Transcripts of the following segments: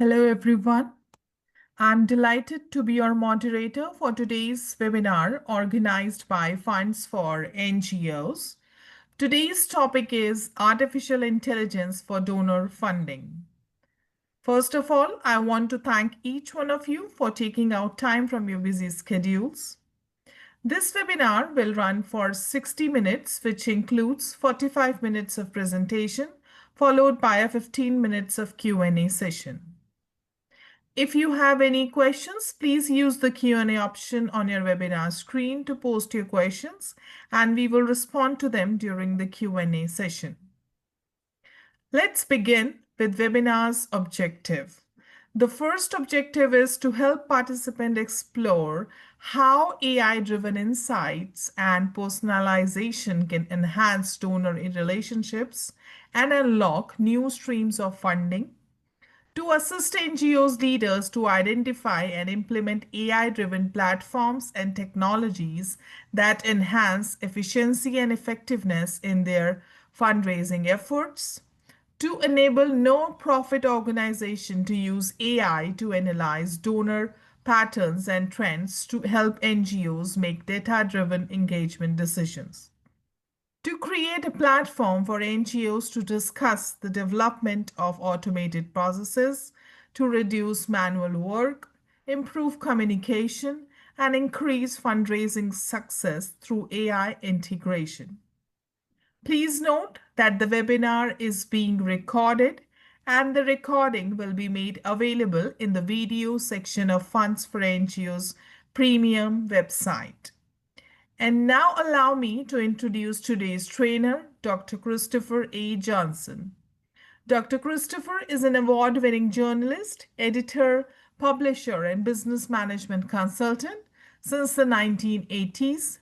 Hello, everyone. I'm delighted to be your moderator for today's webinar organized by Funds for NGOs. Today's topic is artificial intelligence for donor funding. First of all, I want to thank each one of you for taking out time from your busy schedules. This webinar will run for 60 minutes, which includes 45 minutes of presentation, followed by a 15 minutes of Q&A session. If you have any questions, please use the Q&A option on your webinar screen to post your questions, and we will respond to them during the Q&A session. Let's begin with webinar's objective. The first objective is to help participants explore how AI-driven insights and personalization can enhance donor relationships and unlock new streams of funding, to assist NGOs leaders to identify and implement AI-driven platforms and technologies that enhance efficiency and effectiveness in their fundraising efforts, to enable no-profit organizations to use AI to analyze donor patterns and trends to help NGOs make data-driven engagement decisions, to create a platform for NGOs to discuss the development of automated processes to reduce manual work, improve communication, and increase fundraising success through AI integration. Please note that the webinar is being recorded and the recording will be made available in the video section of Funds for NGOs premium website. And now allow me to introduce today's trainer, Dr. Christopher A. Johnson. Dr. Christopher is an award-winning journalist, editor, publisher, and business management consultant since the 1980s.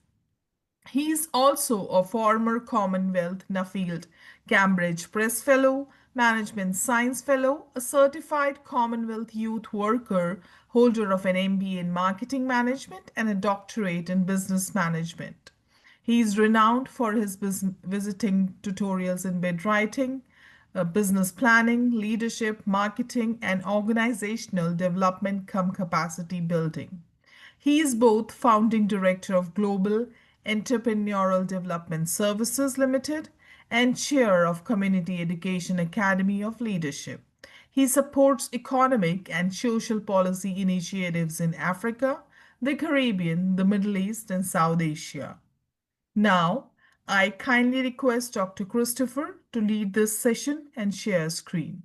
He is also a former Commonwealth Nuffield Cambridge Press Fellow, Management Science Fellow, a certified Commonwealth Youth Worker, holder of an MBA in Marketing Management and a doctorate in Business Management. He is renowned for his visiting tutorials in bid writing, business planning, leadership, marketing, and organizational development cum capacity building. He is both founding director of Global Entrepreneurial Development Services Limited and chair of Community Education Academy of Leadership. He supports economic and social policy initiatives in Africa, the Caribbean, the Middle East, and South Asia. Now, I kindly request Dr. Christopher to lead this session and share screen.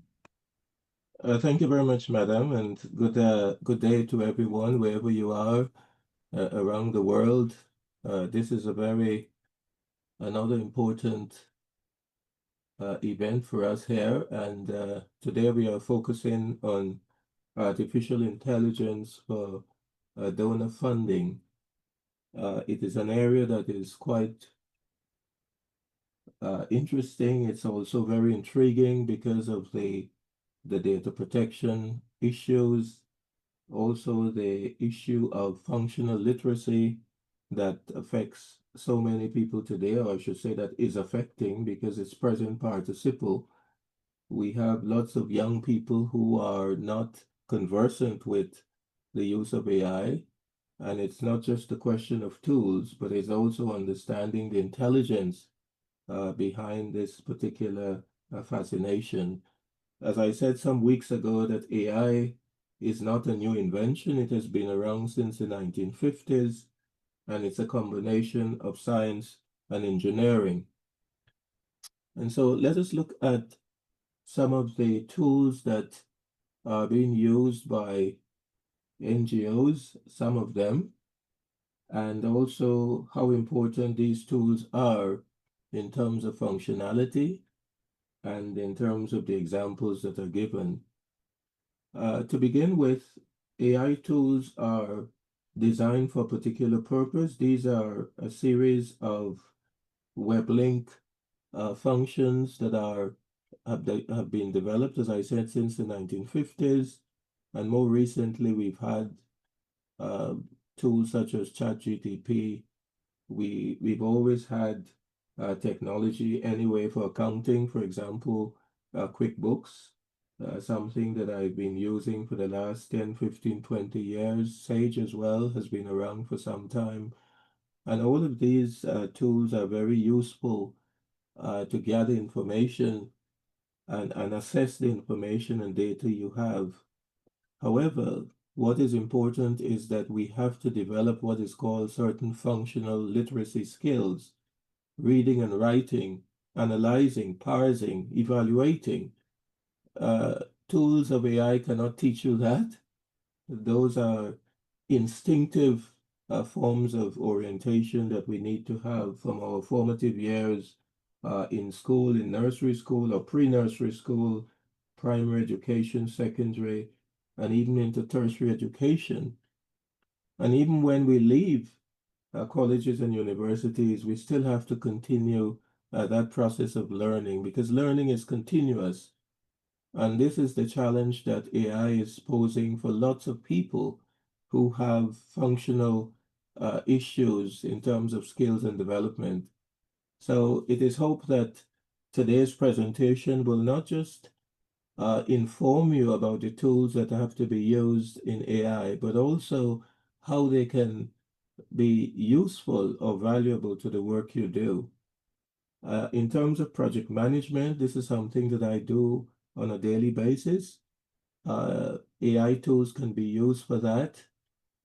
Thank you very much, madam, and good day to everyone, wherever you are around the world. This is another important event for us here, and today we are focusing on artificial intelligence for donor funding. It is an area that is quite interesting. It's also very intriguing because of the data protection issues, also the issue of functional literacy that affects so many people today, or I should say that is affecting because it's present participle. We have lots of young people who are not conversant with the use of AI, and it's not just a question of tools, but it's also understanding the intelligence behind this particular fascination. As I said some weeks ago, that AI is not a new invention. It has been around since the 1950s, and it's a combination of science and engineering. And so let us look at some of the tools that are being used by NGOs, some of them, and also how important these tools are in terms of functionality and in terms of the examples that are given. To begin with, AI tools are designed for a particular purpose. These are a series of web link functions that have been developed, as I said, since the 1950s. And more recently, we've had tools such as ChatGPT. We've always had technology anyway for accounting, for example, QuickBooks. something that I've been using for the last 10, 15, 20 years. Sage as well has been around for some time. And all of these tools are very useful to gather information and assess the information and data you have. However, what is important is that we have to develop what is called certain functional literacy skills, reading and writing, analyzing, parsing, evaluating. Uh, Tools of AI cannot teach you that. Those are instinctive forms of orientation that we need to have from our formative years in school, in nursery school or pre-nursery school, primary education, secondary, and even into tertiary education. And even when we leave colleges and universities, we still have to continue that process of learning because learning is continuous. And this is the challenge that AI is posing for lots of people who have functional issues in terms of skills and development. So it is hoped that today's presentation will not just inform you about the tools that have to be used in AI, but also how they can be useful or valuable to the work you do. In terms of project management, this is something that I do on a daily basis. AI tools can be used for that.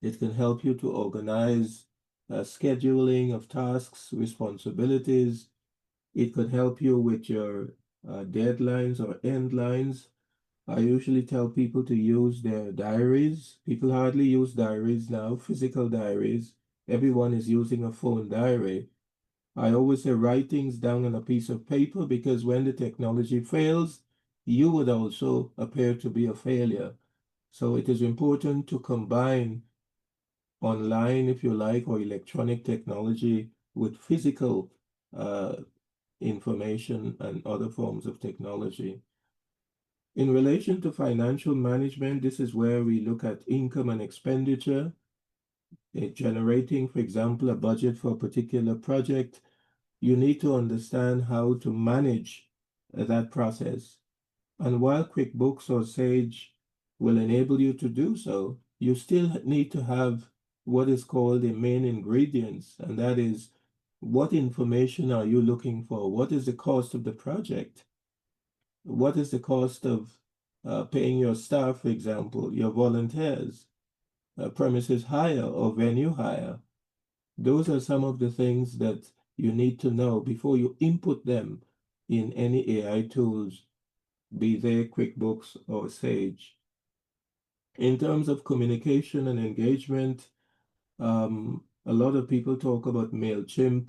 It can help you to organize scheduling of tasks, responsibilities. It could help you with your deadlines or end lines. I usually tell people to use their diaries. People hardly use diaries now, physical diaries. Everyone is using a phone diary. I always say write things down on a piece of paper because when the technology fails, you would also appear to be a failure. So it is important to combine online, if you like, or electronic technology with physical uh, information and other forms of technology. In relation to financial management, this is where we look at income and expenditure, generating, for example, a budget for a particular project. You need to understand how to manage that process. And while QuickBooks or Sage will enable you to do so, you still need to have what is called the main ingredients, and that is what information are you looking for? What is the cost of the project? What is the cost of paying your staff, for example, your volunteers, premises hire or venue hire? Those are some of the things that you need to know before you input them in any AI tools, be they QuickBooks or Sage. In terms of communication and engagement, a lot of people talk about MailChimp.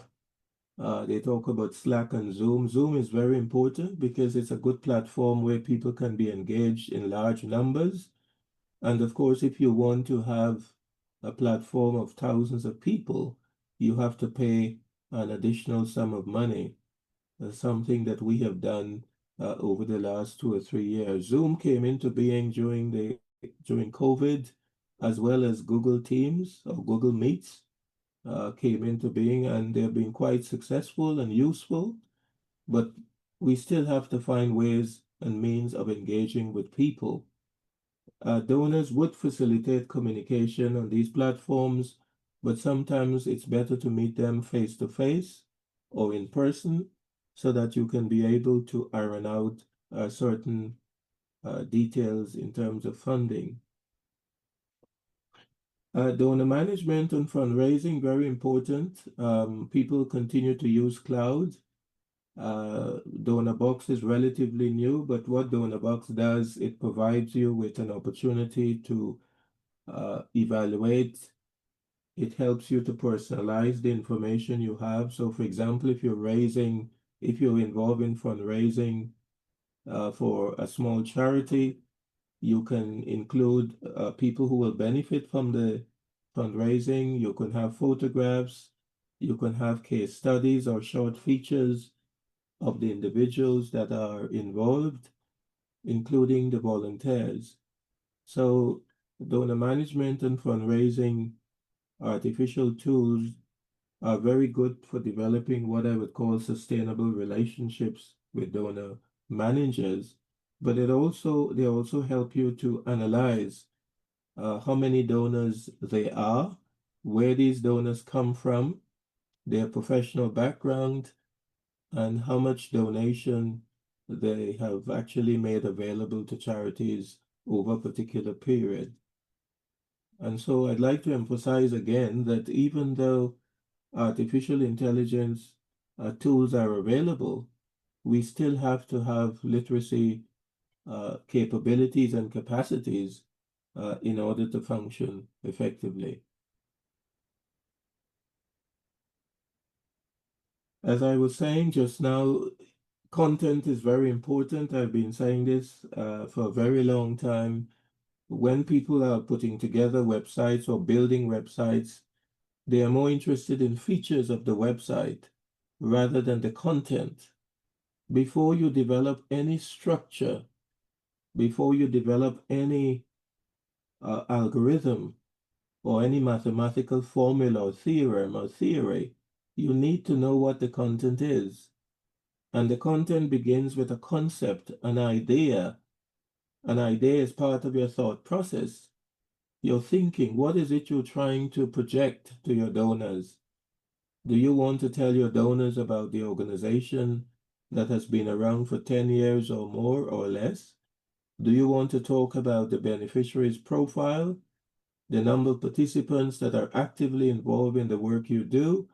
They talk about Slack and Zoom. Zoom is very important because it's a good platform where people can be engaged in large numbers. And of course, if you want to have a platform of thousands of people, you have to pay an additional sum of money, something that we have done over the last 2 or 3 years. Zoom came into being during COVID, as well as Google Teams or Google Meets came into being, and they've been quite successful and useful. But we still have to find ways and means of engaging with people. Donors would facilitate communication on these platforms, but sometimes it's better to meet them face to face or in person so that you can be able to iron out certain details in terms of funding. Donor management and fundraising, very important. People continue to use cloud. DonorBox is relatively new, but what DonorBox does, it provides you with an opportunity to evaluate. It helps you to personalize the information you have. So, for example, if you're involved in fundraising for a small charity, you can include people who will benefit from the fundraising. You can have photographs. You can have case studies or short features of the individuals that are involved, including the volunteers. So, donor management and fundraising artificial tools are very good for developing what I would call sustainable relationships with donor managers. but they also help you to analyze how many donors there are, where these donors come from, their professional background, and how much donation they have actually made available to charities over a particular period. And so I'd like to emphasize again that even though artificial intelligence tools are available, we still have to have literacy capabilities and capacities in order to function effectively. As I was saying just now, content is very important. I've been saying this for a very long time. When people are putting together websites or building websites, they are more interested in features of the website rather than the content. Before you develop any structure, before you develop any algorithm or any mathematical formula or theorem or theory, you need to know what the content is. And the content begins with a concept, an idea. An idea is part of your thought process. You're thinking, what is it you're trying to project to your donors? Do you want to tell your donors about the organization that has been around for 10 years or more or less? Do you want to talk about the beneficiary's profile, the number of participants that are actively involved in the work you do?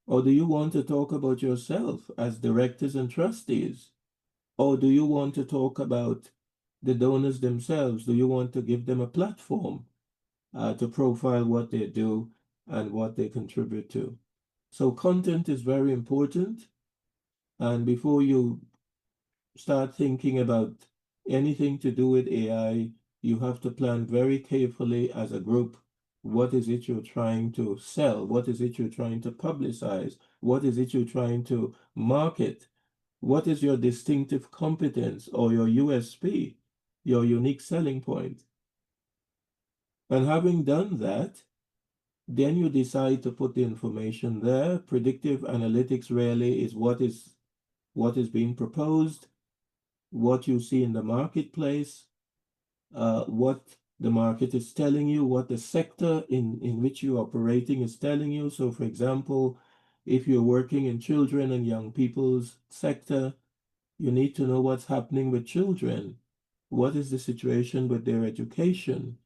Or do you want to talk about yourself as directors and trustees? Or do you want to talk about the donors themselves? Do you want to give them a platform to profile what they do and what they contribute to? So content is very important. And before you start thinking about anything to do with AI, you have to plan very carefully as a group. What is it you're trying to sell? What is it you're trying to publicize? What is it you're trying to market? What is your distinctive competence or your USP, your unique selling point? And having done that, then you decide to put the information there. Predictive analytics really is what is being proposed, what you see in the marketplace, what the market is telling you, what the sector in which you're operating is telling you. So, for example, if you're working in children and young people's sector, you need to know what's happening with children. What is the situation with their education?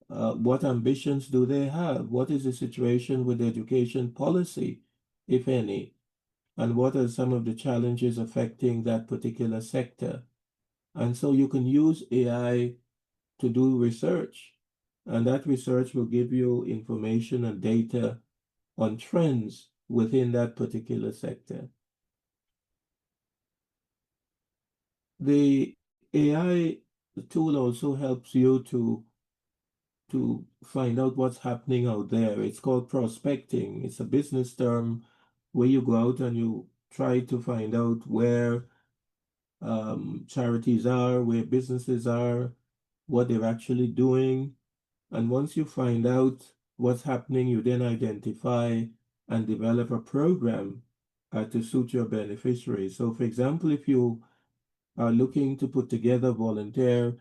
What ambitions do they have? What is the situation with education policy, if any? And what are some of the challenges affecting that particular sector? And so you can use AI to do research, and that research will give you information and data on trends within that particular sector. The AI tool also helps you to find out what's happening out there. It's called prospecting. It's a business term where you go out and you try to find out where charities are, where businesses are, what they're actually doing. And once you find out what's happening, you then identify and develop a program to suit your beneficiaries. So, for example, if you are looking to put together volunteer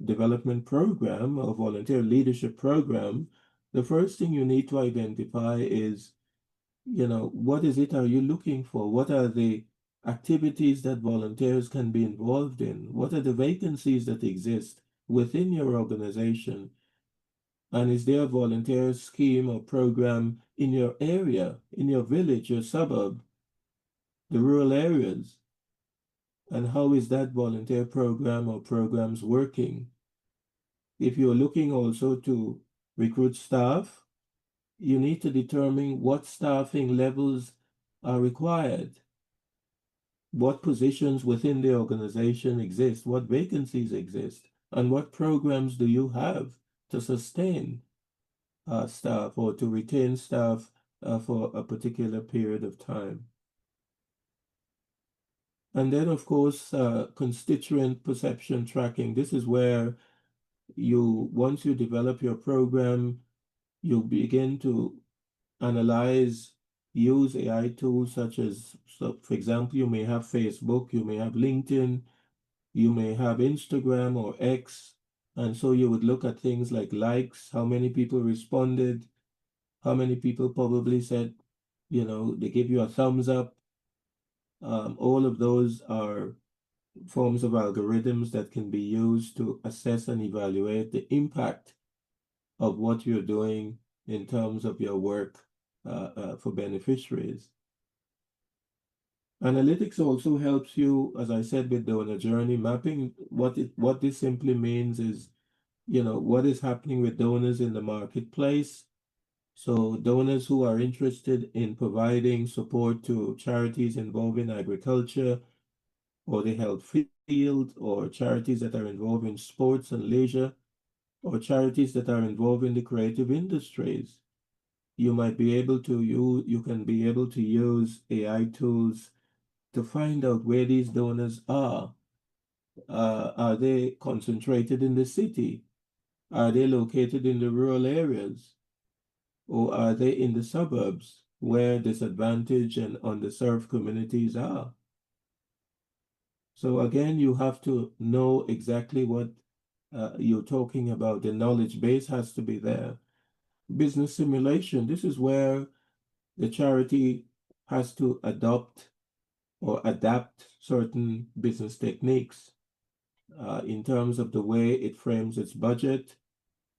development program or volunteer leadership program, the first thing you need to identify is, what is it are you looking for? What are the activities that volunteers can be involved in? What are the vacancies that exist within your organization? And is there a volunteer scheme or program in your area, in your village, your suburb, the rural areas? And how is that volunteer program or programs working? If you're looking also to recruit staff, you need to determine what staffing levels are required, what positions within the organization exist, what vacancies exist, and what programs do you have to sustain staff or to retain staff for a particular period of time. And then, of course, constituent perception tracking. This is where once you develop your program, you begin to analyze, use AI tools such as, so for example, you may have Facebook, you may have LinkedIn, You may have Instagram or X, and so you would look at things like likes, how many people responded, how many people probably said, they give you a thumbs up. All of those are forms of algorithms that can be used to assess and evaluate the impact of what you're doing in terms of your work for beneficiaries. Analytics also helps you, as I said, with donor journey mapping. What this simply means is, what is happening with donors in the marketplace. So donors who are interested in providing support to charities involved in agriculture or the health field, or charities that are involved in sports and leisure, or charities that are involved in the creative industries. You might be able to you can be able to use AI tools to find out where these donors are. Are they concentrated in the city? Are they located in the rural areas? Or are they in the suburbs where disadvantaged and underserved communities are? So again, you have to know exactly what you're talking about. The knowledge base has to be there. Business simulation, this is where the charity has to adopt or adapt certain business techniques in terms of the way it frames its budget.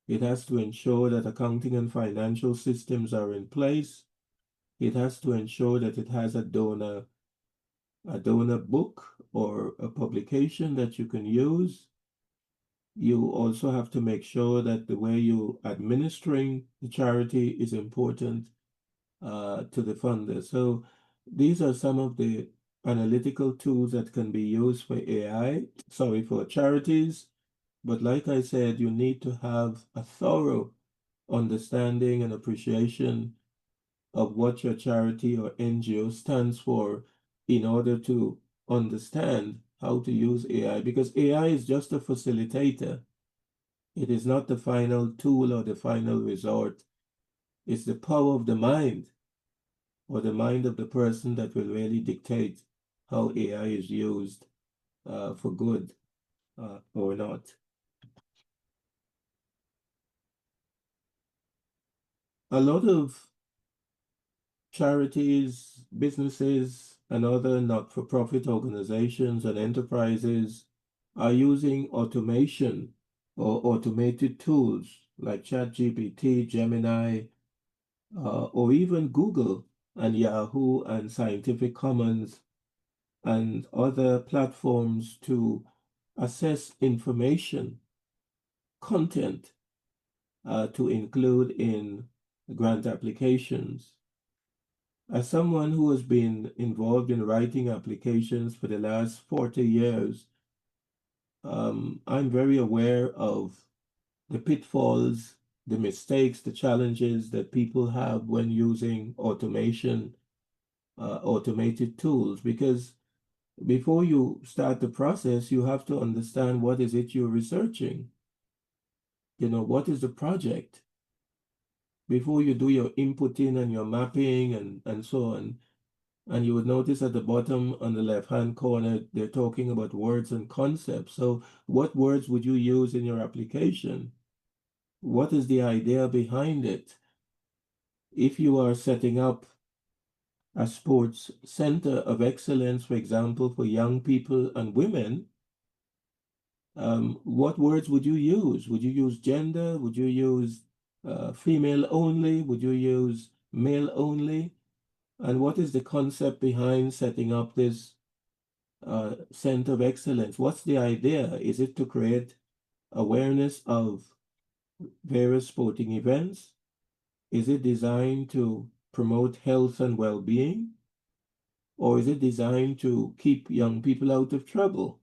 It has to ensure that accounting and financial systems are in place. It has to ensure that it has a donor book or a publication that you can use. You also have to make sure that the way you administering the charity is important to the funder. So these are some of the analytical tools that can be used for for charities. But like I said, you need to have a thorough understanding and appreciation of what your charity or NGO stands for in order to understand how to use AI, because AI is just a facilitator. It is not the final tool or the final resort. It's the power of the mind or the mind of the person that will really dictate how AI is used for good or not. A lot of charities, businesses, and other not-for-profit organizations and enterprises are using automation or automated tools like ChatGPT, Gemini, or even Google and Yahoo and Scientific Commons and other platforms to assess information, content to include in grant applications. As someone who has been involved in writing applications for the last 40 years, I'm very aware of the pitfalls, the mistakes, the challenges that people have when using automated tools, because before you start the process, you have to understand what is it you're researching. What is the project? Before you do your inputting and your mapping and so on. And you would notice at the bottom on the left-hand corner, they're talking about words and concepts. So what words would you use in your application? What is the idea behind it? If you are setting up a sports center of excellence, for example, for young people and women, what words would you use? Would you use gender? Would you use female only? Would you use male only? And what is the concept behind setting up this center of excellence? What's the idea? Is it to create awareness of various sporting events? Is it designed to promote health and well-being? Or is it designed to keep young people out of trouble?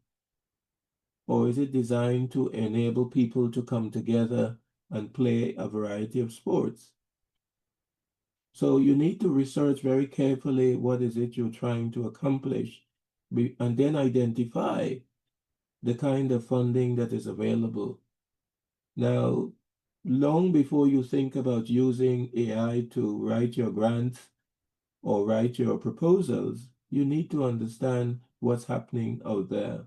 Or is it designed to enable people to come together and play a variety of sports? So you need to research very carefully what is it you're trying to accomplish, and then identify the kind of funding that is available. Now, long before you think about using AI to write your grants or write your proposals, you need to understand what's happening out there.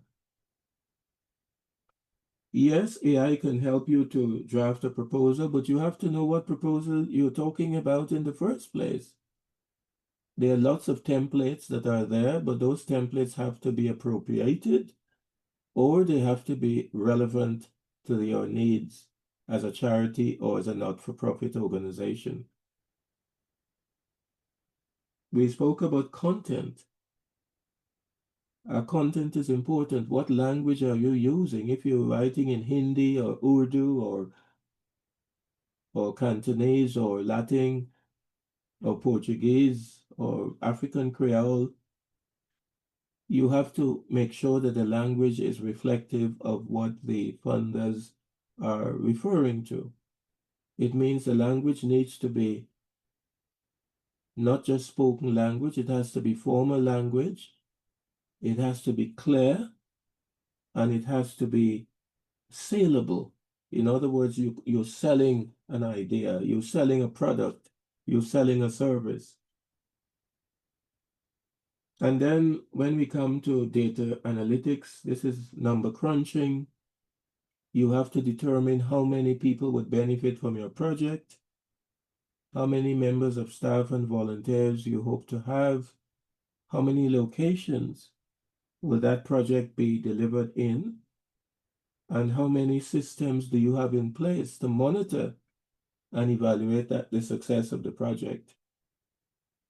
Yes, AI can help you to draft a proposal, but you have to know what proposal you're talking about in the first place. There are lots of templates that are there, but those templates have to be appropriated or they have to be relevant to your needs as a charity or as a not-for-profit organization. We spoke about content. Content is important. What language are you using? If you're writing in Hindi or Urdu or Cantonese or Latin or Portuguese or African Creole, you have to make sure that the language is reflective of what the funders are referring to. It means the language needs to be not just spoken language, it has to be formal language, it has to be clear, and it has to be saleable. In other words, you're selling an idea, you're selling a product, you're selling a service. And then when we come to data analytics, this is number crunching. You have to determine how many people would benefit from your project, how many members of staff and volunteers you hope to have, how many locations will that project be delivered in, and how many systems do you have in place to monitor and evaluate the success of the project.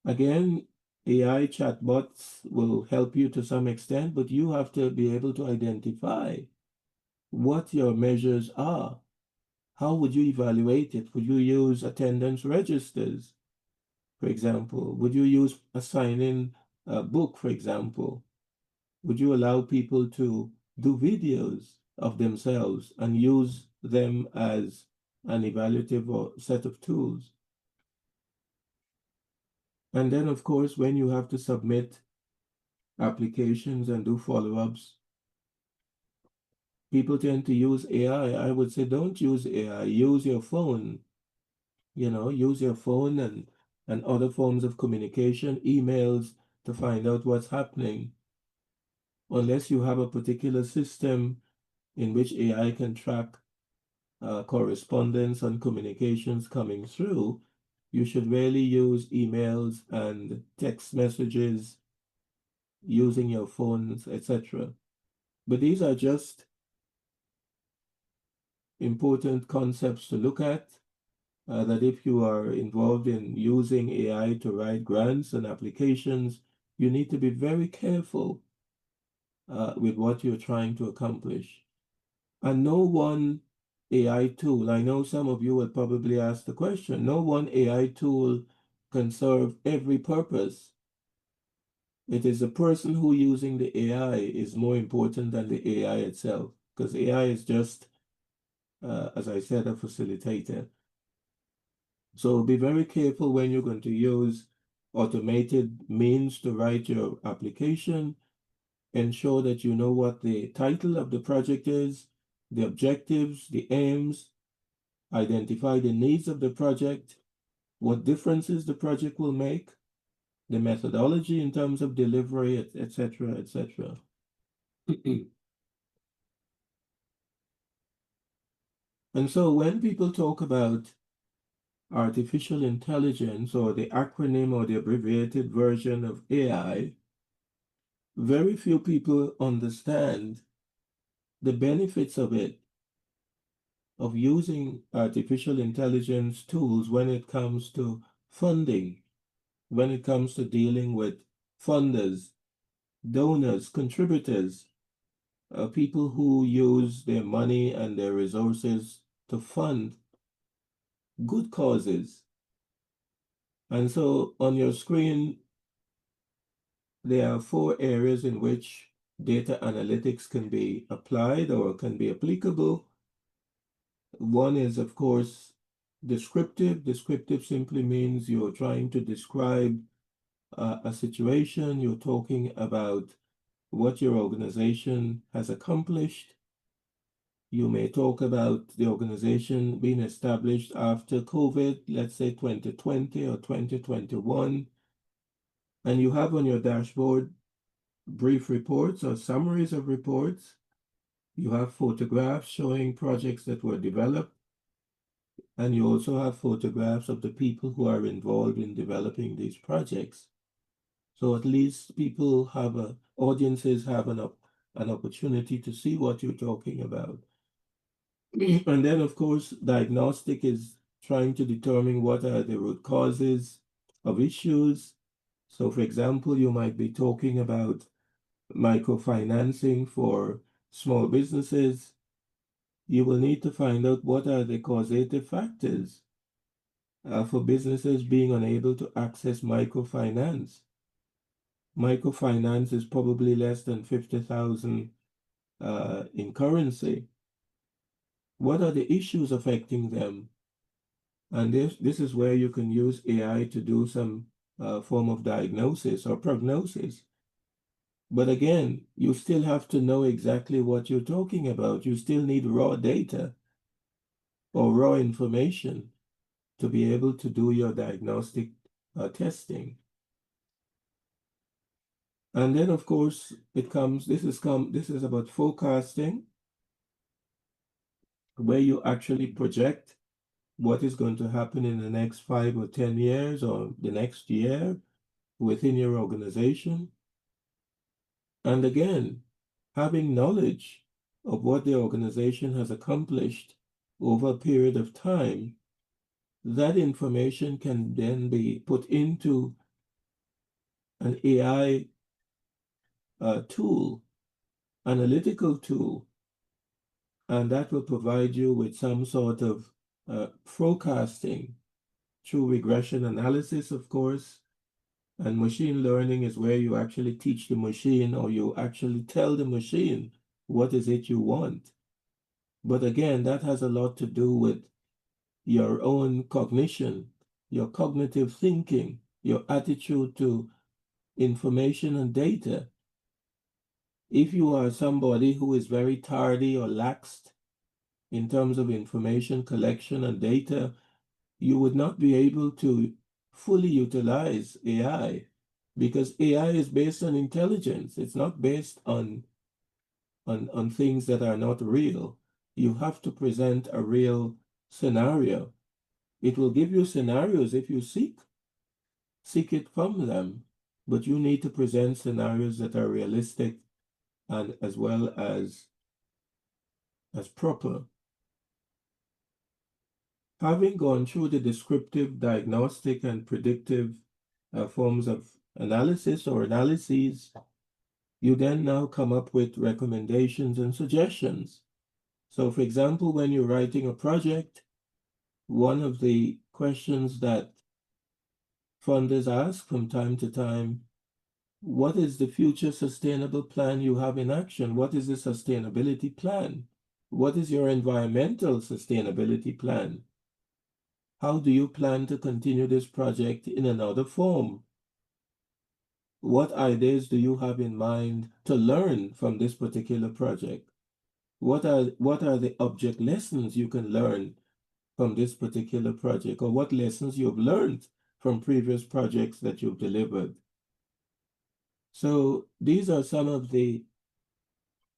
Again, AI chatbots will help you to some extent, but you have to be able to identify what your measures are. How would you evaluate it? Would you use attendance registers, for example? Would you use a sign-in book, for example? Would you allow people to do videos of themselves and use them as an evaluative or set of tools? And then, of course, when you have to submit applications and do follow-ups, people tend to use AI. I would say don't use AI, use your phone. Use your phone and other forms of communication, emails to find out what's happening. Unless you have a particular system in which AI can track correspondence and communications coming through, you should really use emails and text messages using your phones, etc. But these are just important concepts to look at. That if you are involved in using AI to write grants and applications, you need to be very careful with what you're trying to accomplish. And no one AI tool, I know some of you will probably ask the question, no one AI tool can serve every purpose. It is the person who using the AI is more important than the AI itself, because AI is just, as I said, a facilitator. So be very careful when you're going to use automated means to write your application. Ensure that you know what the title of the project is, the objectives, the aims, identify the needs of the project, what differences the project will make, the methodology in terms of delivery, etc., etc. And so when people talk about artificial intelligence or the acronym or the abbreviated version of AI, very few people understand the benefits of it, of using artificial intelligence tools when it comes to funding, when it comes to dealing with funders, donors, contributors, people who use their money and their resources to fund good causes. And so on your screen, there are 4 areas in which data analytics can be applied or can be applicable. One is, of course, descriptive. Descriptive simply means you're trying to describe a situation, you're talking about what your organization has accomplished. You may talk about the organization being established after COVID, let's say 2020 or 2021, and you have on your dashboard brief reports or summaries of reports. You have photographs showing projects that were developed, and you also have photographs of the people who are involved in developing these projects. So at least people have audiences have an opportunity to see what you're talking about. And then, of course, diagnostic is trying to determine what are the root causes of issues. So, for example, you might be talking about microfinancing for small businesses. You will need to find out what are the causative factors for businesses being unable to access microfinance. Microfinance is probably less than 50,000 in currency. What are the issues affecting them? And this is where you can use AI to do some form of diagnosis or prognosis. But again, you still have to know exactly what you're talking about. You still need raw data or raw information to be able to do your diagnostic testing. And then, of course, this is about forecasting, where you actually project what is going to happen in the next 5 or 10 years or the next year within your organization. And again, having knowledge of what the organization has accomplished over a period of time, that information can then be put into an AI tool, analytical tool, and that will provide you with some sort of forecasting through regression analysis, of course. And machine learning is where you actually teach the machine or you actually tell the machine what is it you want. But again, that has a lot to do with your own cognition, your cognitive thinking, your attitude to information and data. If you are somebody who is very tardy or laxed in terms of information collection and data, you would not be able to fully utilize AI because AI is based on intelligence. It's not based on things that are not real. You have to present a real scenario. It will give you scenarios if you seek it from them, but you need to present scenarios that are realistic and as well as proper. Having gone through the descriptive, diagnostic, and predictive forms of analysis or analyses, you then now come up with recommendations and suggestions. So, for example, when you're writing a project, one of the questions that funders ask from time to time, what is the future sustainable plan you have in action? What is the sustainability plan? What is your environmental sustainability plan? How do you plan to continue this project in another form? What ideas do you have in mind to learn from this particular project? What are the object lessons you can learn from this particular project, or what lessons you've learned from previous projects that you've delivered? So these are some of the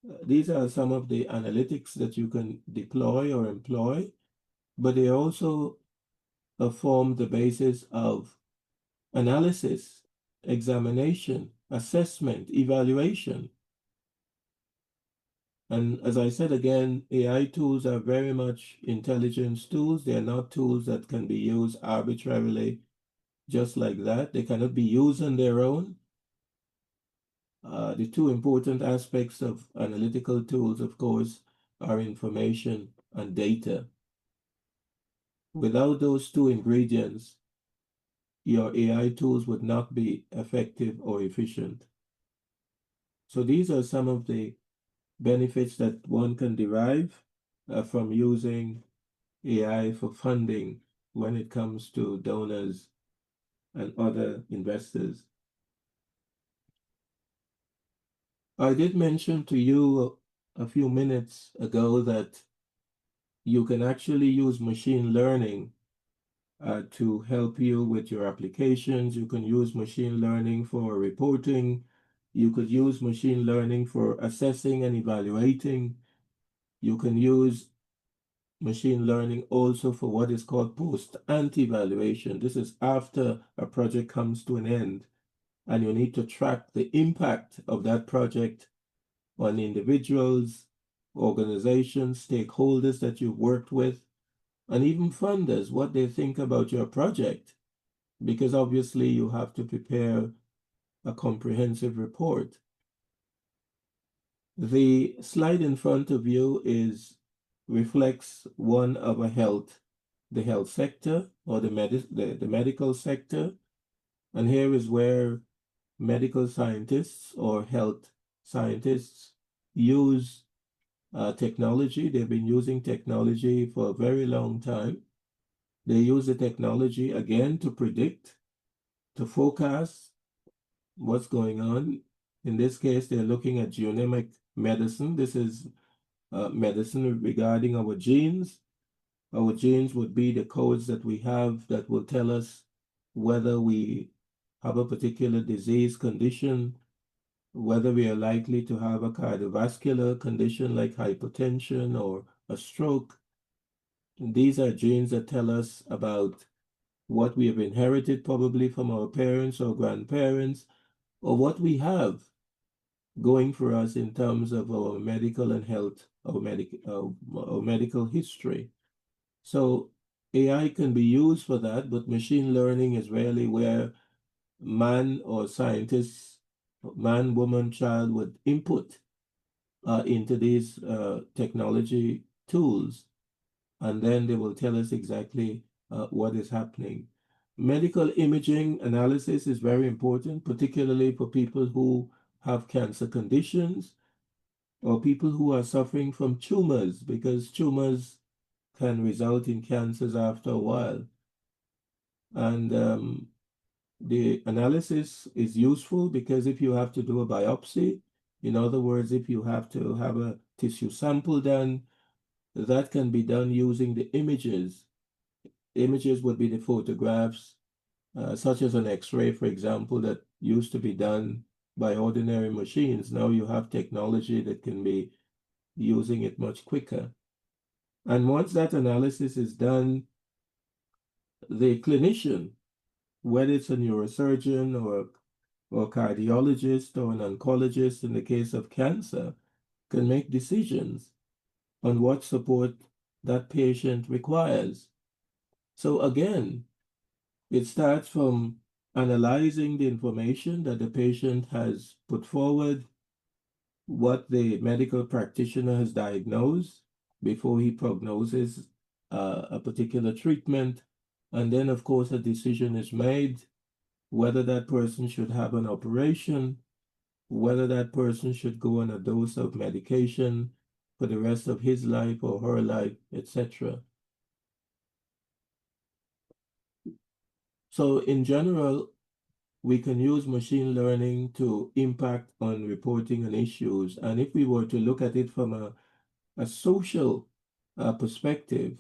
analytics that you can deploy or employ, but they also form the basis of analysis, examination, assessment, evaluation. And as I said again, AI tools are very much intelligence tools. They are not tools that can be used arbitrarily just like that. They cannot be used on their own. The two important aspects of analytical tools, of course, are information and data. Without those two ingredients, your AI tools would not be effective or efficient. So these are some of the benefits that one can derive from using AI for funding when it comes to donors and other investors. I did mention to you a few minutes ago that you can actually use machine learning to help you with your applications. You can use machine learning for reporting. You could use machine learning for assessing and evaluating You can use machine learning also for what is called post-ante evaluation. This is after a project comes to an end, and you need to track the impact of that project on individuals, organizations, stakeholders that you've worked with, and even funders, what they think about your project, because obviously you have to prepare a comprehensive report. The slide in front of you reflects one of the health sector or the medical sector. And here is where medical scientists or health scientists use technology. They've been using technology for a very long time. They use the technology again to predict, to forecast what's going on. In this case, they're looking at genomic medicine. This is medicine regarding our genes. Our genes would be the codes that we have that will tell us whether we have a particular disease condition, whether we are likely to have a cardiovascular condition like hypertension or a stroke. These are genes that tell us about what we have inherited probably from our parents or grandparents, or what we have going for us in terms of our medical and health, our medical history. So AI can be used for that, but machine learning is really where man or scientists, man, woman, child would input into these technology tools, and then they will tell us exactly what is happening. Medical imaging analysis is very important, particularly for people who have cancer conditions or people who are suffering from tumors, because tumors can result in cancers after a while. And the analysis is useful because if you have to do a biopsy, in other words, if you have to have a tissue sample done, that can be done using the images. Images would be the photographs, such as an X-ray, for example, that used to be done by ordinary machines. Now you have technology that can be using it much quicker. And once that analysis is done, the clinician, whether it's a neurosurgeon or a cardiologist or an oncologist in the case of cancer, can make decisions on what support that patient requires. So again, it starts from analyzing the information that the patient has put forward, what the medical practitioner has diagnosed before he prognoses a particular treatment. And then, of course, a decision is made whether that person should have an operation, whether that person should go on a dose of medication for the rest of his life or her life, etc. So in general, we can use machine learning to impact on reporting on issues. And if we were to look at it from a social perspective,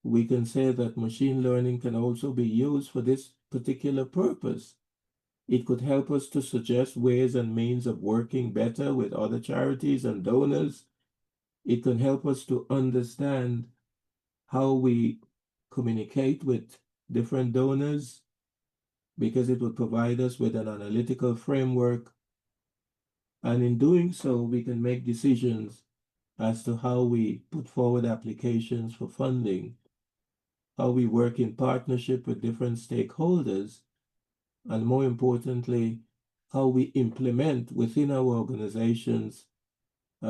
we can say that machine learning can also be used for this particular purpose. It could help us to suggest ways and means of working better with other charities and donors. It can help us to understand how we communicate with different donors because it would provide us with an analytical framework. And in doing so, we can make decisions as to how we put forward applications for funding, how we work in partnership with different stakeholders, and more importantly, how we implement within our organizations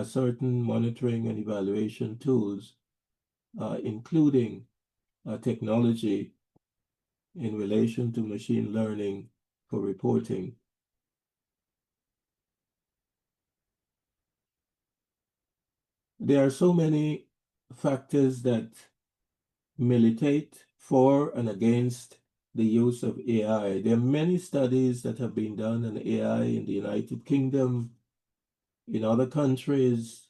certain monitoring and evaluation tools, including technology in relation to machine learning for reporting. There are so many factors that militate for and against the use of AI. There are many studies that have been done on AI in the United Kingdom, in other countries,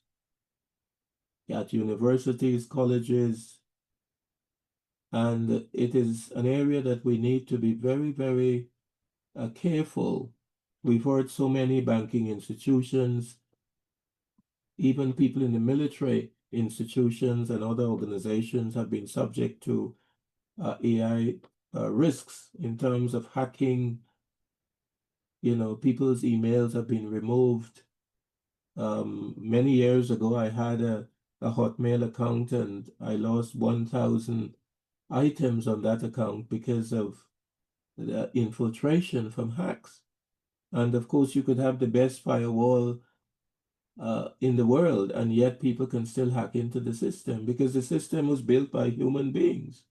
at universities, colleges, and it is an area that we need to be very, very careful. We've heard so many banking institutions, even people in the military institutions and other organizations have been subject to AI risks in terms of hacking. People's emails have been removed. Many years ago, I had a Hotmail account and I lost 1,000 items on that account because of the infiltration from hacks. And of course, you could have the best firewall in the world, and yet people can still hack into the system because the system was built by human beings.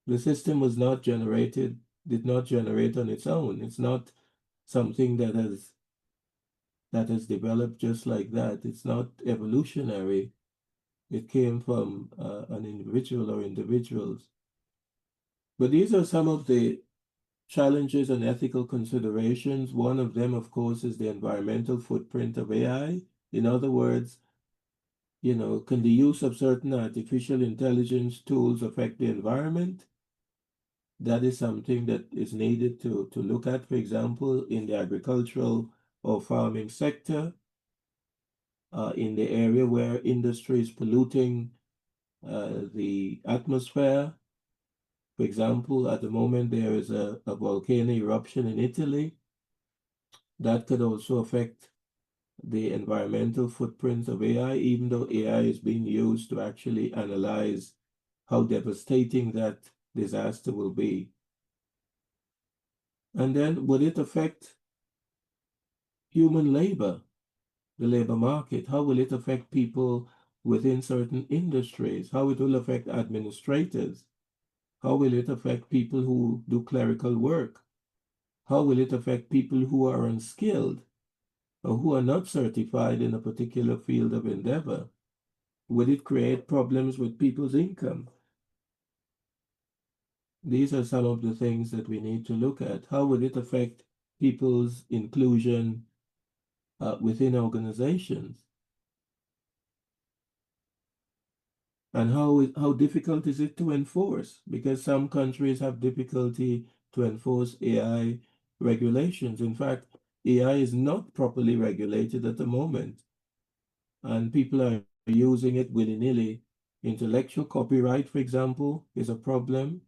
The system did not generate on its own. It's not something that has developed just like that. It's not evolutionary. It came from an individual or individuals. But these are some of the challenges and ethical considerations. One of them, of course, is the environmental footprint of AI. In other words, can the use of certain artificial intelligence tools affect the environment? That is something that is needed to look at, for example, in the agricultural or farming sector, in the area where industry is polluting the atmosphere. For example, at the moment, there is a volcano eruption in Italy that could also affect the environmental footprint of AI, even though AI is being used to actually analyze how devastating that disaster will be. And then, would it affect human labor, the labor market? How will it affect people within certain industries? How it will affect administrators? How will it affect people who do clerical work? How will it affect people who are unskilled or who are not certified in a particular field of endeavor? Will it create problems with people's income? These are some of the things that we need to look at. How will it affect people's inclusion within organizations? And how difficult is it to enforce? Because some countries have difficulty to enforce AI regulations. In fact, AI is not properly regulated at the moment, and people are using it willy-nilly. Intellectual copyright, for example, is a problem.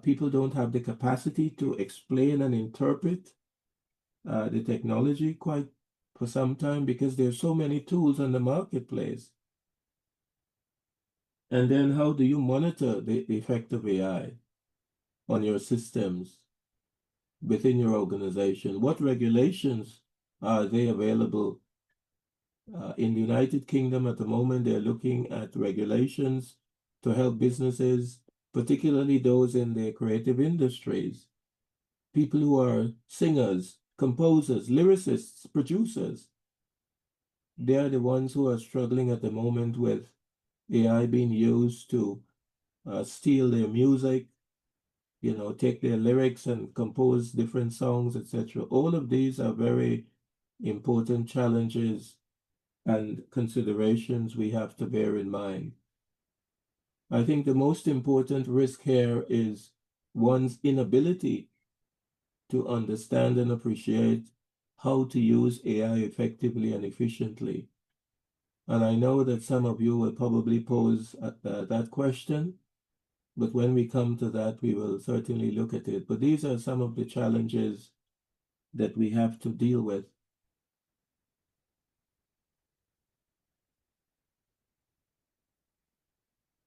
People don't have the capacity to explain and interpret the technology quite for some time because there's so many tools on the marketplace. And then how do you monitor the effect of AI on your systems within your organization? What regulations are they available? In the United Kingdom at the moment, they're looking at regulations to help businesses, particularly those in the creative industries, people who are singers, composers, lyricists, producers. They are the ones who are struggling at the moment with AI being used to steal their music, take their lyrics and compose different songs, etc. All of these are very important challenges and considerations we have to bear in mind. I think the most important risk here is one's inability to understand and appreciate how to use AI effectively and efficiently. And I know that some of you will probably pose that question, but when we come to that, we will certainly look at it. But these are some of the challenges that we have to deal with.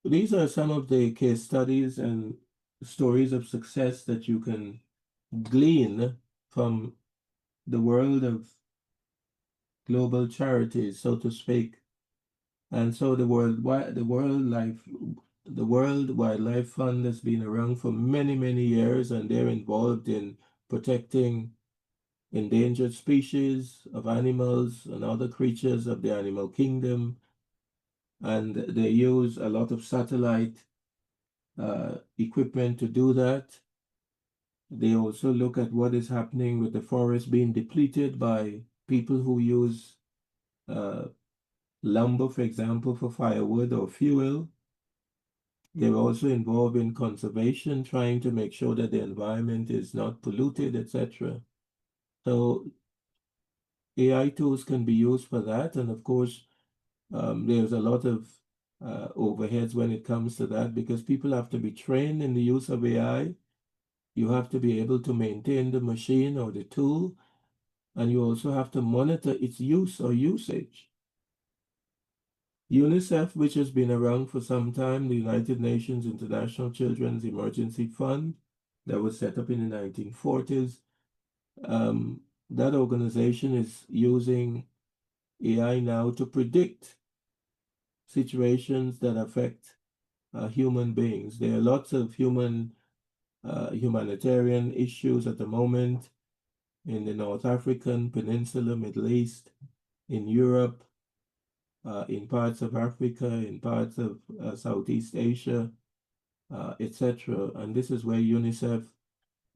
These are some of the case studies and stories of success that you can glean from the world of global charities, so to speak. And so the World Wildlife Fund has been around for many, many years, and they're involved in protecting endangered species of animals and other creatures of the animal kingdom. And they use a lot of satellite equipment to do that. They also look at what is happening with the forest being depleted by people who use uh, lumber, for example, for firewood or fuel. They're also involved in conservation, trying to make sure that the environment is not polluted, etc. So AI tools can be used for that. And of course, There's a lot of overheads when it comes to that because people have to be trained in the use of AI. You have to be able to maintain the machine or the tool, and you also have to monitor its use or usage. UNICEF, which has been around for some time, the United Nations International Children's Emergency Fund, that was set up in the 1940s, that organization is using AI now to predict situations that affect human beings. There are lots of humanitarian issues at the moment in the North African Peninsula, Middle East, in Europe, in parts of Africa, in parts of Southeast Asia, etc. And this is where UNICEF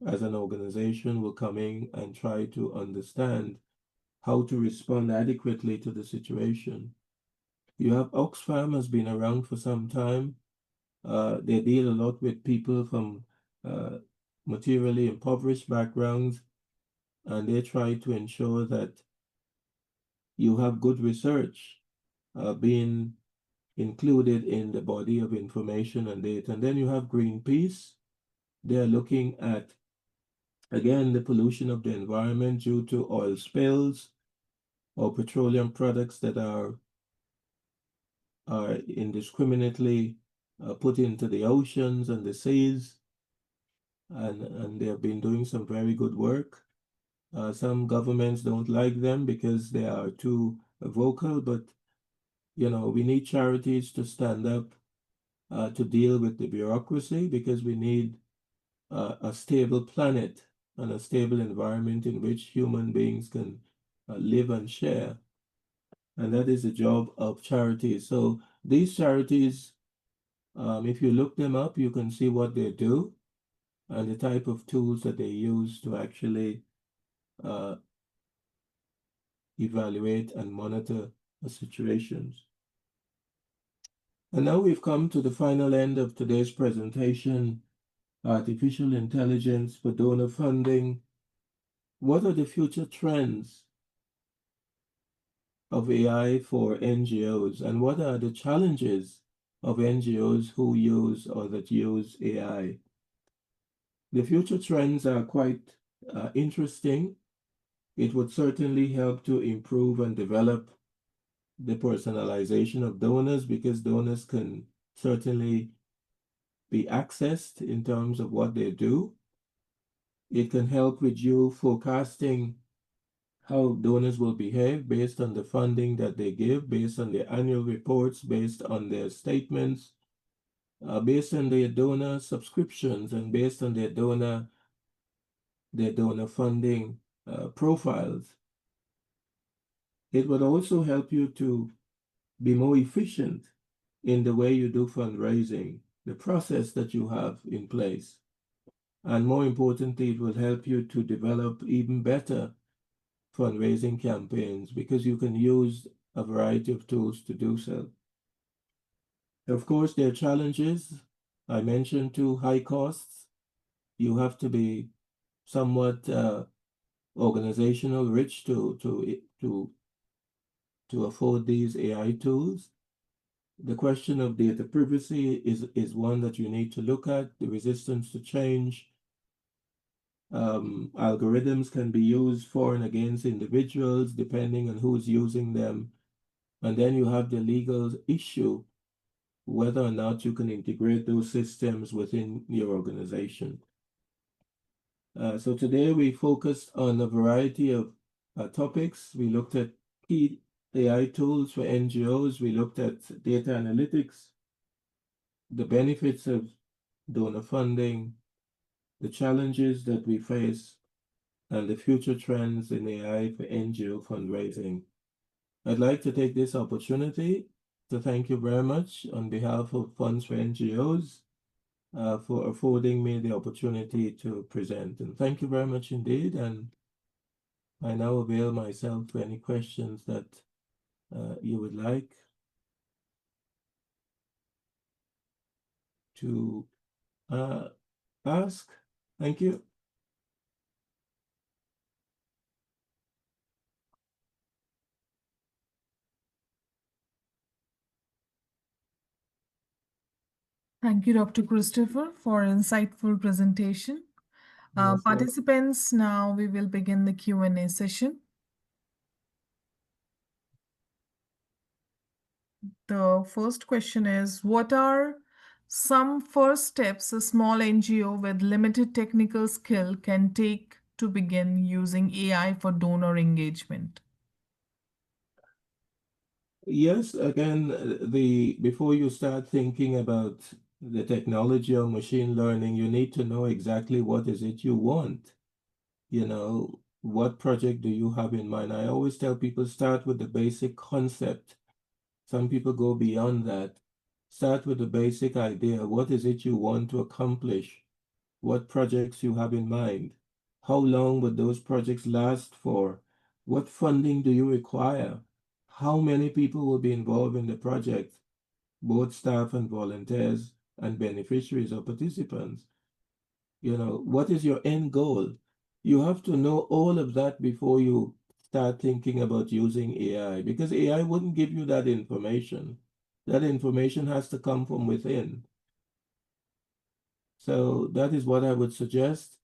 as an organization will come in and try to understand how to respond adequately to the situation. You have Oxfam has been around for some time. They deal a lot with people from uh, materially impoverished backgrounds, and they try to ensure that you have good research being included in the body of information and data. And then you have Greenpeace. They're looking at, again, the pollution of the environment due to oil spills or petroleum products that are indiscriminately put into the oceans and the seas. And they have been doing some very good work. Some governments don't like them because they are too vocal, but we need charities to stand up to deal with the bureaucracy because we need a stable planet and a stable environment in which human beings can live and share. And that is the job of charities. So these charities, if you look them up, you can see what they do and the type of tools that they use to actually uh, evaluate and monitor the situations. And now we've come to the final end of today's presentation, artificial intelligence for donor funding. What are the future trends of AI for NGOs, and what are the challenges of NGOs who use or that use AI? The future trends are quite interesting. It would certainly help to improve and develop the personalization of donors because donors can certainly be accessed in terms of what they do. It can help with you forecasting how donors will behave based on the funding that they give, based on their annual reports, based on their statements, based on their donor subscriptions, and based on their donor funding profiles. It would also help you to be more efficient in the way you do fundraising, the process that you have in place. And more importantly, it will help you to develop even better fundraising campaigns because you can use a variety of tools to do so. Of course, there are challenges. I mentioned too high costs. You have to be somewhat organizational rich to afford these AI tools. The question of data privacy is one that you need to look at. The resistance to change. Algorithms can be used for and against individuals depending on who's using them. And then you have the legal issue, whether or not you can integrate those systems within your organization. So today we focused on a variety of topics. We looked at key AI tools for NGOs. We looked at data analytics, the benefits of donor funding, the challenges that we face, and the future trends in AI for NGO fundraising. I'd like to take this opportunity to thank you very much on behalf of Funds for NGOs for affording me the opportunity to present. And thank you very much indeed. And I now avail myself to any questions that you would like to ask. Thank you. Thank you, Dr. Christopher, for insightful presentation. Yes, well, Participants, now we will begin the Q&A session. The first question is, what are some first steps a small NGO with limited technical skill can take to begin using AI for donor engagement? yes, again, the before you start thinking about the technology or machine learning, you need to know exactly what is it you want. What project do you have in mind? I always tell people start with the basic concept. Some people go beyond that. Start with the basic idea. What is it you want to accomplish? What projects you have in mind? How long would those projects last for? What funding do you require? How many people will be involved in the project, both staff and volunteers and beneficiaries or participants? What is your end goal? You have to know all of that before you start thinking about using AI, because AI wouldn't give you that information. That information has to come from within. So that is what I would suggest.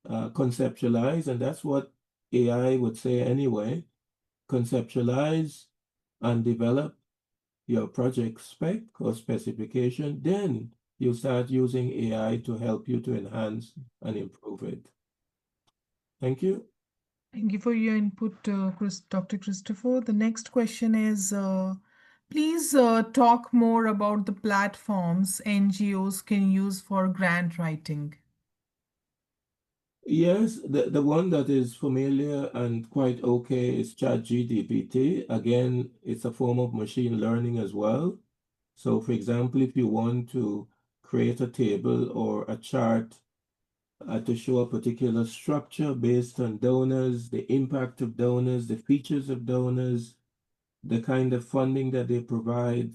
Conceptualize, and that's what AI would say anyway. Conceptualize and develop your project spec or specification. Then you start using AI to help you to enhance and improve it. Thank you. Thank you for your input, Dr. Christopher. The next question is, please talk more about the platforms NGOs can use for grant writing. Yes, the one that is familiar and quite okay is ChatGPT. Again, it's a form of machine learning as well. So, for example, if you want to create a table or a chart to show a particular structure based on donors, the impact of donors, the features of donors, the kind of funding that they provide,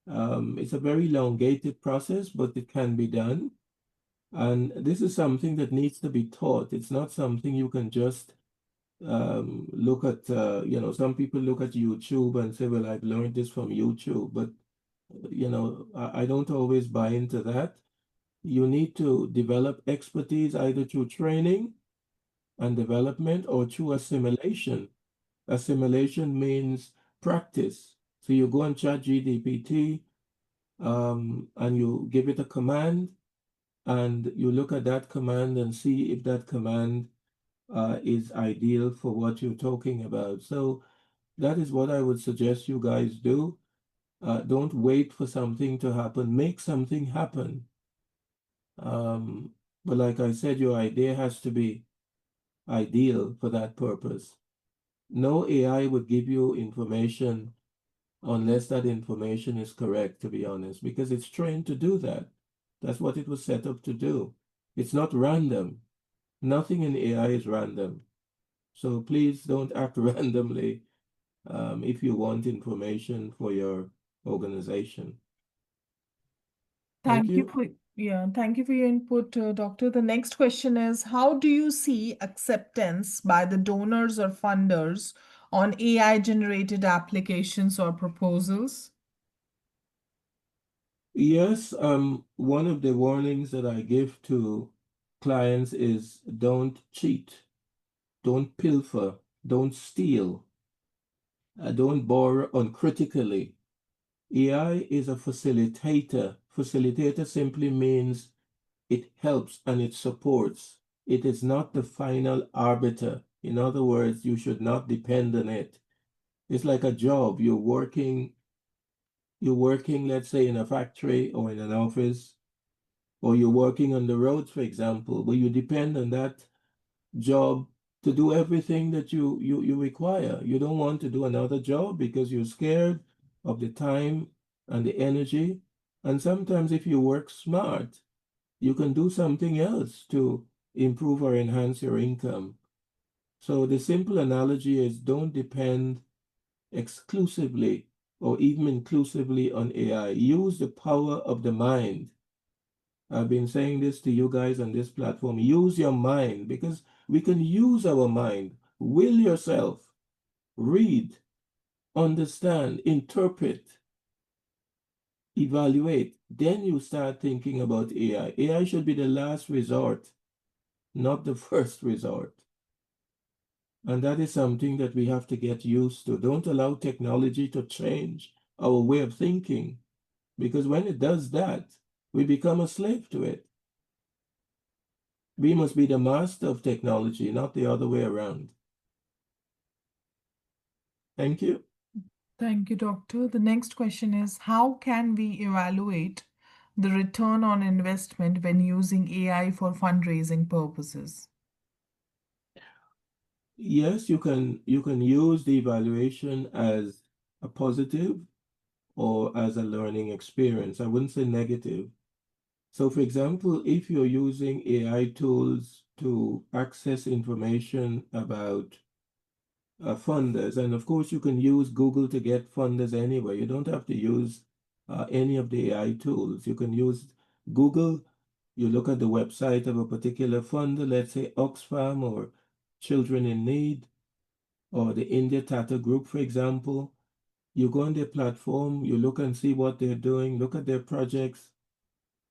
it's a very elongated process, but it can be done. And this is something that needs to be taught. It's not something you can just look at. Some people look at YouTube and say, well, I've learned this from YouTube, but I don't always buy into that. You need to develop expertise either through training and development or through assimilation. Assimilation means practice. So you go on ChatGPT and you give it a command, and you look at that command and see if that command is ideal for what you're talking about. So that is what I would suggest you guys do. Don't wait for something to happen. Make something happen. Um, but like I said, your idea has to be ideal for that purpose. No AI would give you information unless that information is correct, to be honest, because it's trained to do that. That's what it was set up to do. It's not random. Nothing in AI is random. So please don't act randomly if you want information for your organization. Thank Thank you you. for thank you for your input, Doctor. The next question is, how do you see acceptance by the donors or funders on AI generated applications or proposals? Yes, one of the warnings that I give to clients is don't cheat, don't pilfer, don't steal, don't borrow uncritically. AI is a facilitator. Facilitator simply means it helps and it supports. It is not the final arbiter. In other words, you should not depend on it. It's like a job. You're working, let's say, in a factory or in an office, or you're working on the roads, for example, where you depend on that job to do everything that you require. You don't want to do another job because you're scared of the time and the energy. And sometimes if you work smart, you can do something else to improve or enhance your income. So the simple analogy is don't depend exclusively or even inclusively on AI. Use the power of the mind. I've been saying this to you guys on this platform. Use your mind, because we can use our mind. Will yourself, read, understand, interpret, evaluate, then you start thinking about AI. AI should be the last resort, not the first resort. And that is something that we have to get used to. Don't allow technology to change our way of thinking, because when it does that, we become a slave to it. We must be the master of technology, not the other way around. Thank you. Thank you, Doctor. The next question is, how can we evaluate the return on investment when using AI for fundraising purposes? Yes, you can use the evaluation as a positive or as a learning experience. I wouldn't say negative. So, for example, if you're using AI tools to access information about funders, and of course, you can use Google to get funders anyway. You don't have to use any of the AI tools. You can use Google. You look at the website of a particular funder, let's say Oxfam or Children in Need or the India Tata Group, for example. You go on their platform, you look and see what they're doing, look at their projects,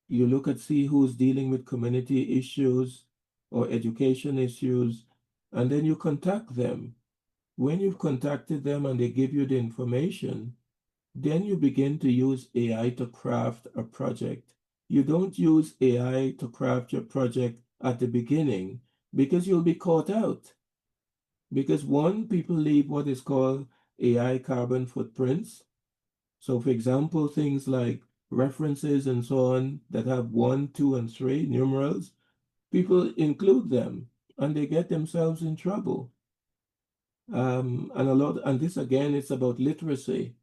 you look at see who's dealing with community issues or education issues, and then you contact them. When you've contacted them and they give you the information, then you begin to use AI to craft a project. You don't use AI to craft your project at the beginning because you'll be caught out. Because one, people leave what is called AI carbon footprints. So, for example, things like references and so on that have one, two, and three numerals, people include them and they get themselves in trouble. And this again, it's about literacy.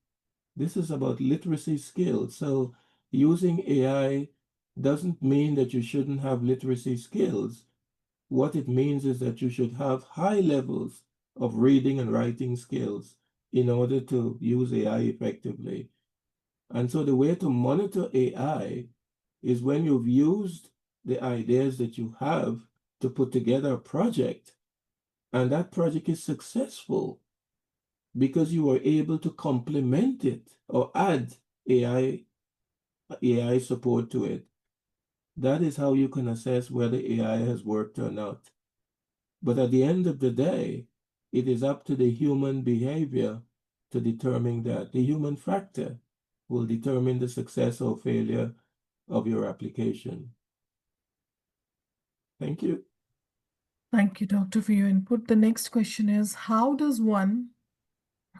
This is about literacy skills. So, using AI doesn't mean that you shouldn't have literacy skills. What it means is that you should have high levels of reading and writing skills in order to use AI effectively. And so the way to monitor AI is when you've used the ideas that you have to put together a project, and that project is successful because you were able to complement it or add AI support to it. That is how you can assess whether AI has worked or not. But at the end of the day, it is up to the human behavior to determine that. The human factor will determine the success or failure of your application. Thank you. Thank you, Doctor, for your input. The next question is, how does one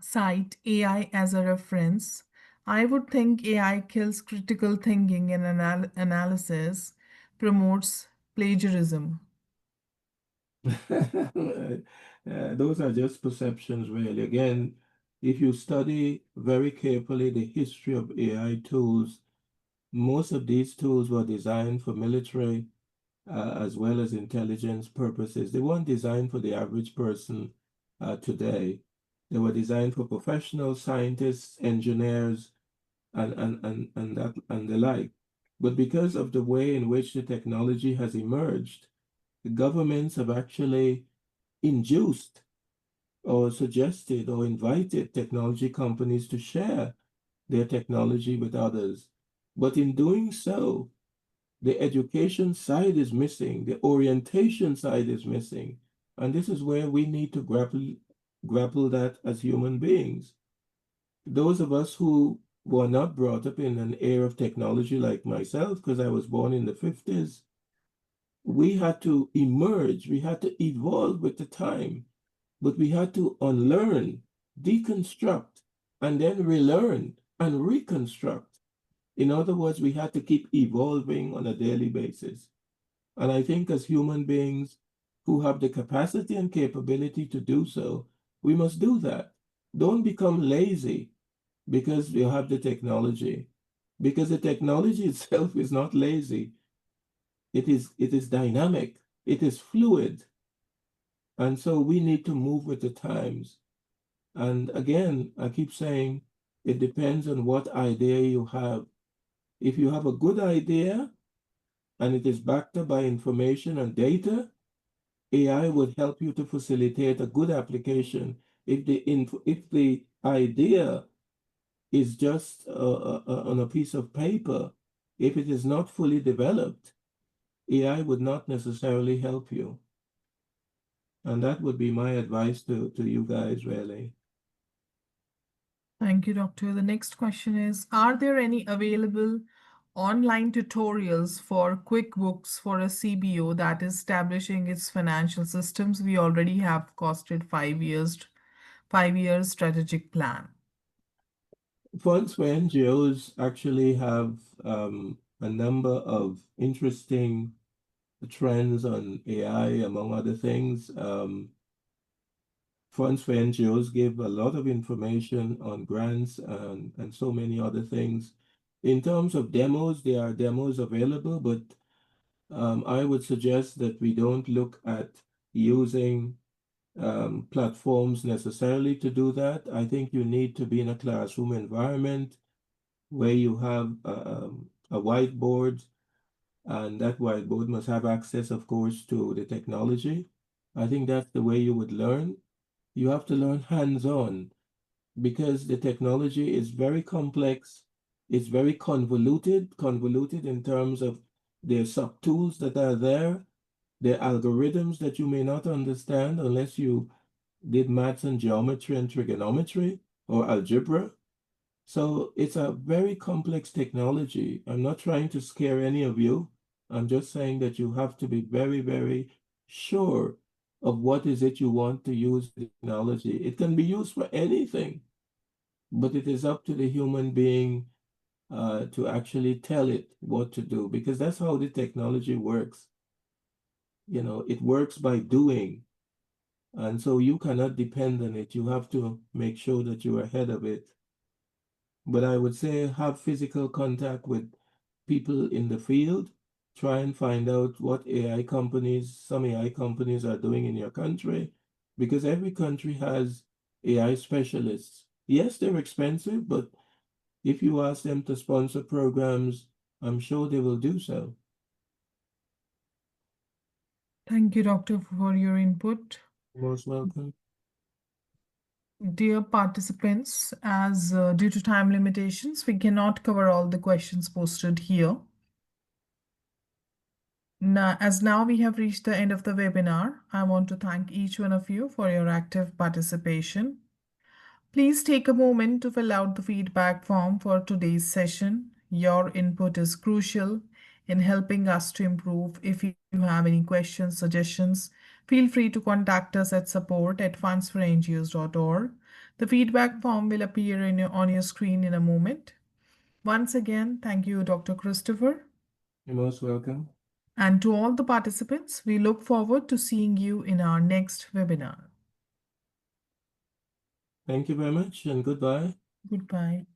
cite AI as a reference? I would think AI kills critical thinking and analysis, promotes plagiarism. Those are just perceptions, really. Again, if you study very carefully the history of AI tools, most of these tools were designed for military as well as intelligence purposes. They weren't designed for the average person today. They were designed for professional scientists, engineers, and the like. But because of the way in which the technology has emerged, the governments have actually induced or suggested or invited technology companies to share their technology with others. But in doing so, the education side is missing, the orientation side is missing. And this is where we need to grapple that as human beings. Those of us who were not brought up in an era of technology like myself, because I was born in the 50s, we had to emerge, we had to evolve with the time, but we had to unlearn, deconstruct, and then relearn and reconstruct. In other words, we had to keep evolving on a daily basis. And I think as human beings who have the capacity and capability to do so, we must do that. Don't become lazy because you have the technology, because the technology itself is not lazy. It is dynamic, it is fluid. And so we need to move with the times. And again, I keep saying it depends on what idea you have. If you have a good idea and it is backed up by information and data, AI would help you to facilitate a good application. If the idea is just on a piece of paper, if it is not fully developed, AI would not necessarily help you. And that would be my advice to you guys, really. Thank you, Doctor. The next question is, are there any available online tutorials for QuickBooks for a CBO that is establishing its financial systems? We already have costed 5 years strategic plan. Funds for NGOs actually have a number of interesting trends on AI, among other things. Funds for NGOs give a lot of information on grants and so many other things. In terms of demos, there are demos available, but I would suggest that we don't look at using platforms necessarily to do that. I think you need to be in a classroom environment where you have a whiteboard, and that whiteboard must have access, of course, to the technology. I think that's the way you would learn. You have to learn hands-on because the technology is very complex. It's very convoluted in terms of the sub-tools that are there, the algorithms that you may not understand unless you did maths and geometry and trigonometry or algebra. So it's a very complex technology. I'm not trying to scare any of you. I'm just saying that you have to be very, very sure of what is it you want to use the technology. It can be used for anything, but it is up to the human being to actually tell it what to do because that's how the technology works. You know, it works by doing. And so you cannot depend on it. You have to make sure that you're ahead of it. But I would say have physical contact with people in the field. Try and find out what some AI companies are doing in your country, because every country has AI specialists. Yes, they're expensive, but if you ask them to sponsor programs, I'm sure they will do so. Thank you, Doctor, for your input. Most welcome. Dear participants, as due to time limitations, we cannot cover all the questions posted here. Now we have reached the end of the webinar, I want to thank each one of you for your active participation. Please take a moment to fill out the feedback form for today's session. Your input is crucial in helping us to improve. If you have any questions, suggestions, feel free to contact us at support@fundsforNGOs.org. The feedback form will appear on your screen in a moment. Once again, thank you, Dr. Christopher. You're most welcome. And to all the participants, we look forward to seeing you in our next webinar. Thank you very much and goodbye. Goodbye.